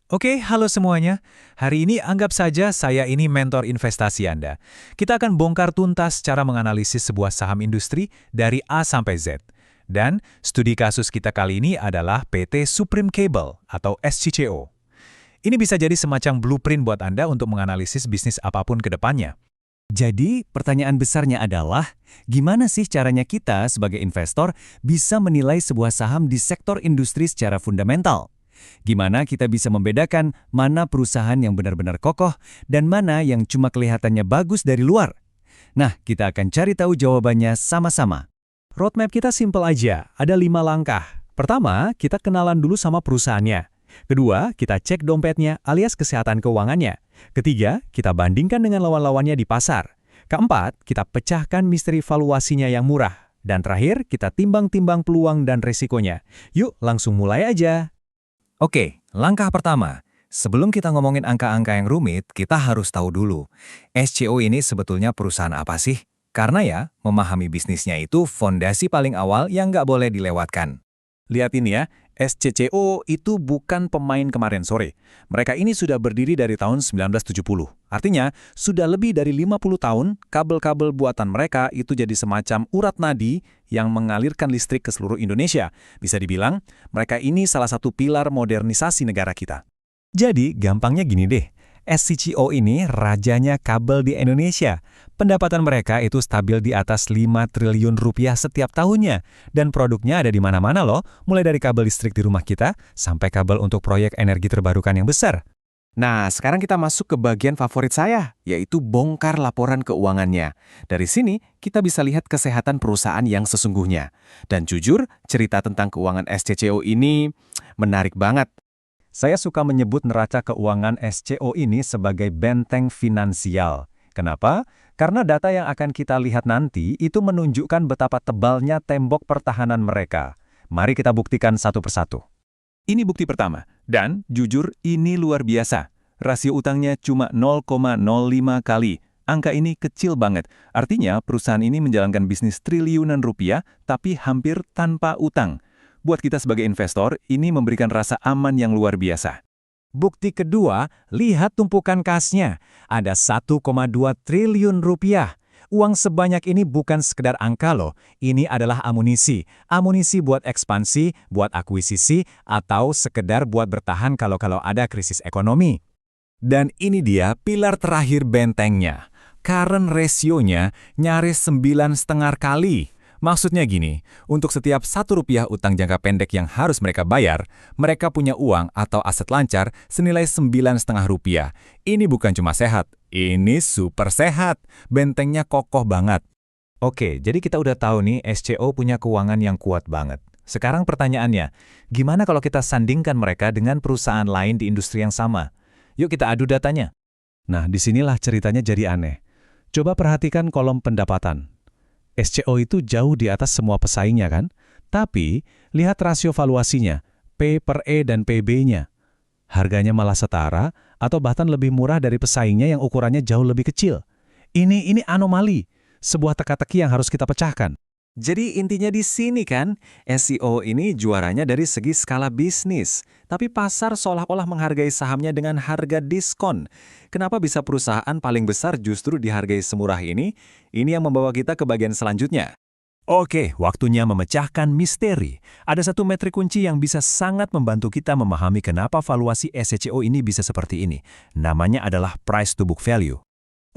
Oke, halo semuanya. Hari ini anggap saja saya ini mentor investasi Anda. Kita akan bongkar tuntas cara menganalisis sebuah saham industri dari A sampai Z. Dan studi kasus kita kali ini adalah PT Supreme Cable atau SCCO. Ini bisa jadi semacam blueprint buat Anda untuk menganalisis bisnis apapun ke depannya. Jadi, pertanyaan besarnya adalah, gimana sih caranya kita sebagai investor bisa menilai sebuah saham di sektor industri secara fundamental? Gimana kita bisa membedakan mana perusahaan yang benar-benar kokoh dan mana yang cuma kelihatannya bagus dari luar? Nah, kita akan cari tahu jawabannya sama-sama. Roadmap kita simple aja, ada 5 langkah. Pertama, kita kenalan dulu sama perusahaannya. Kedua, kita cek dompetnya alias kesehatan keuangannya. Ketiga, kita bandingkan dengan lawan-lawannya di pasar. Keempat, kita pecahkan misteri valuasinya yang murah. Dan terakhir, kita timbang-timbang peluang dan resikonya. Yuk, langsung mulai aja. Oke, langkah pertama. Sebelum kita ngomongin angka-angka yang rumit, kita harus tahu dulu, SCO ini sebetulnya perusahaan apa sih? Karena ya, memahami bisnisnya itu fondasi paling awal yang nggak boleh dilewatkan. Lihat ini ya, SCCO itu bukan pemain kemarin sore. Mereka ini sudah berdiri dari tahun 1970. Artinya, sudah lebih dari 50 tahun, kabel-kabel buatan mereka itu jadi semacam urat nadi yang mengalirkan listrik ke seluruh Indonesia. Bisa dibilang, mereka ini salah satu pilar modernisasi negara kita. Jadi, gampangnya gini deh. SCCO ini rajanya kabel di Indonesia. Pendapatan mereka itu stabil di atas 5 triliun rupiah setiap tahunnya. Dan produknya ada di mana-mana loh, mulai dari kabel listrik di rumah kita, sampai kabel untuk proyek energi terbarukan yang besar. Nah, sekarang kita masuk ke bagian favorit saya, yaitu bongkar laporan keuangannya. Dari sini, kita bisa lihat kesehatan perusahaan yang sesungguhnya. Dan jujur, cerita tentang keuangan SCCO ini menarik banget. Saya suka menyebut neraca keuangan SCO ini sebagai benteng finansial. Kenapa? Karena data yang akan kita lihat nanti itu menunjukkan betapa tebalnya tembok pertahanan mereka. Mari kita buktikan satu persatu. Ini bukti pertama, dan jujur ini luar biasa. Rasio utangnya cuma 0,05 kali. Angka ini kecil banget. Artinya perusahaan ini menjalankan bisnis triliunan rupiah, tapi hampir tanpa utang. Buat kita sebagai investor, ini memberikan rasa aman yang luar biasa. Bukti kedua, lihat tumpukan kasnya. Ada 1,2 triliun rupiah. Uang sebanyak ini bukan sekedar angka loh. Ini adalah amunisi. Amunisi buat ekspansi, buat akuisisi, atau sekedar buat bertahan kalau ada krisis ekonomi. Dan ini dia pilar terakhir bentengnya. Current ratio-nya nyaris 9,5 kali. Maksudnya gini, untuk setiap Rp1 utang jangka pendek yang harus mereka bayar, mereka punya uang atau aset lancar senilai Rp9,5. Ini bukan cuma sehat, ini super sehat. Bentengnya kokoh banget. Oke, jadi kita udah tahu nih SCO punya keuangan yang kuat banget. Sekarang pertanyaannya, gimana kalau kita sandingkan mereka dengan perusahaan lain di industri yang sama? Yuk kita adu datanya. Nah, disinilah ceritanya jadi aneh. Coba perhatikan kolom pendapatan. SCO itu jauh di atas semua pesaingnya kan? Tapi, lihat rasio valuasinya, P per E dan PB-nya. Harganya malah setara atau bahkan lebih murah dari pesaingnya yang ukurannya jauh lebih kecil. Ini anomali, sebuah teka-teki yang harus kita pecahkan. Jadi intinya di sini kan, SCO ini juaranya dari segi skala bisnis. Tapi pasar seolah-olah menghargai sahamnya dengan harga diskon. Kenapa bisa perusahaan paling besar justru dihargai semurah ini? Ini yang membawa kita ke bagian selanjutnya. Oke, waktunya memecahkan misteri. Ada satu metrik kunci yang bisa sangat membantu kita memahami kenapa valuasi SCCO ini bisa seperti ini. Namanya adalah price to book value.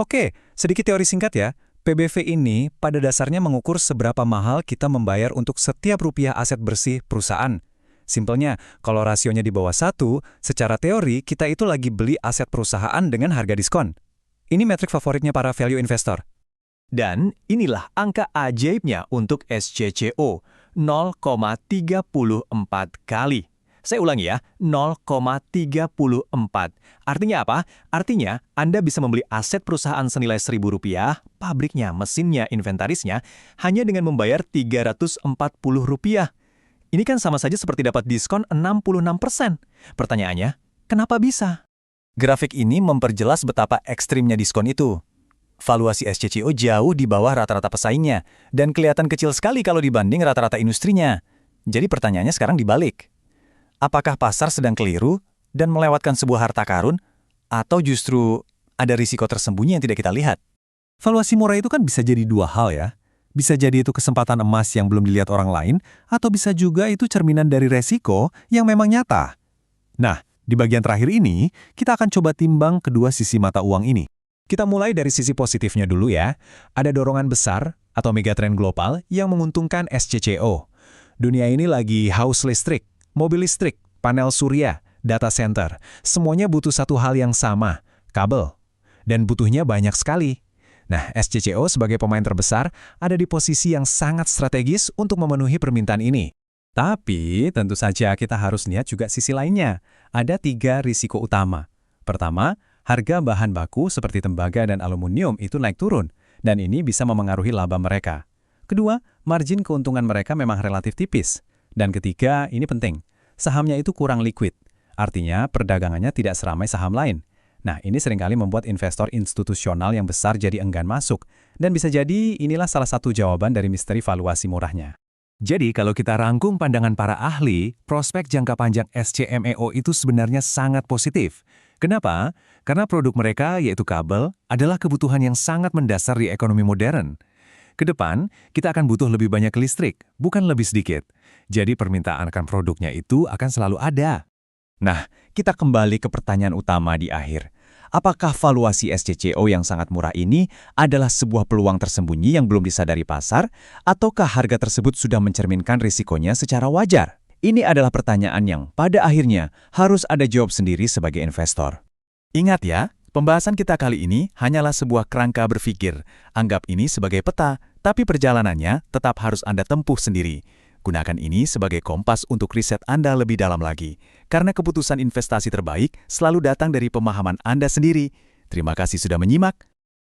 Oke, sedikit teori singkat ya. PBV ini pada dasarnya mengukur seberapa mahal kita membayar untuk setiap rupiah aset bersih perusahaan. Simpelnya, kalau rasionya di bawah 1, secara teori kita itu lagi beli aset perusahaan dengan harga diskon. Ini metrik favoritnya para value investor. Dan inilah angka ajaibnya untuk SCCO, 0,34 kali. Saya ulangi ya, 0,34. Artinya apa? Artinya, Anda bisa membeli aset perusahaan senilai Rp1.000, pabriknya, mesinnya, inventarisnya, hanya dengan membayar Rp340. Ini kan sama saja seperti dapat diskon 66%. Pertanyaannya, kenapa bisa? Grafik ini memperjelas betapa ekstrimnya diskon itu. Valuasi SCCO jauh di bawah rata-rata pesaingnya, dan kelihatan kecil sekali kalau dibanding rata-rata industrinya. Jadi pertanyaannya sekarang dibalik. Apakah pasar sedang keliru? dan melewatkan sebuah harta karun, atau justru ada risiko tersembunyi yang tidak kita lihat? Valuasi murah itu kan bisa jadi dua hal ya. Bisa jadi itu kesempatan emas yang belum dilihat orang lain, atau bisa juga itu cerminan dari resiko yang memang nyata. Nah, di bagian terakhir ini, kita akan coba timbang kedua sisi mata uang ini. Kita mulai dari sisi positifnya dulu ya. Ada dorongan besar atau megatrend global yang menguntungkan SCCO. Dunia ini lagi haus listrik, mobil listrik, panel surya, data center. Semuanya butuh satu hal yang sama, kabel. Dan butuhnya banyak sekali. Nah, SCCO sebagai pemain terbesar ada di posisi yang sangat strategis untuk memenuhi permintaan ini. Tapi, tentu saja kita harus lihat juga sisi lainnya. Ada 3 risiko utama. Pertama, harga bahan baku seperti tembaga dan aluminium itu naik turun, dan ini bisa memengaruhi laba mereka. Kedua, margin keuntungan mereka memang relatif tipis. Dan ketiga, ini penting, sahamnya itu kurang liquid. Artinya, perdagangannya tidak seramai saham lain. Nah, ini seringkali membuat investor institusional yang besar jadi enggan masuk. Dan bisa jadi inilah salah satu jawaban dari misteri valuasi murahnya. Jadi, kalau kita rangkum pandangan para ahli, prospek jangka panjang SCMEO itu sebenarnya sangat positif. Kenapa? Karena produk mereka, yaitu kabel, adalah kebutuhan yang sangat mendasar di ekonomi modern. Kedepan, kita akan butuh lebih banyak listrik, bukan lebih sedikit. Jadi permintaan akan produknya itu akan selalu ada. Nah, kita kembali ke pertanyaan utama di akhir. Apakah valuasi SCCO yang sangat murah ini adalah sebuah peluang tersembunyi yang belum disadari pasar, ataukah harga tersebut sudah mencerminkan risikonya secara wajar? Ini adalah pertanyaan yang pada akhirnya harus ada jawab sendiri sebagai investor. Ingat ya, pembahasan kita kali ini hanyalah sebuah kerangka berpikir. Anggap ini sebagai peta, tapi perjalanannya tetap harus Anda tempuh sendiri. Gunakan ini sebagai kompas untuk riset Anda lebih dalam lagi, karena keputusan investasi terbaik selalu datang dari pemahaman Anda sendiri. Terima kasih sudah menyimak.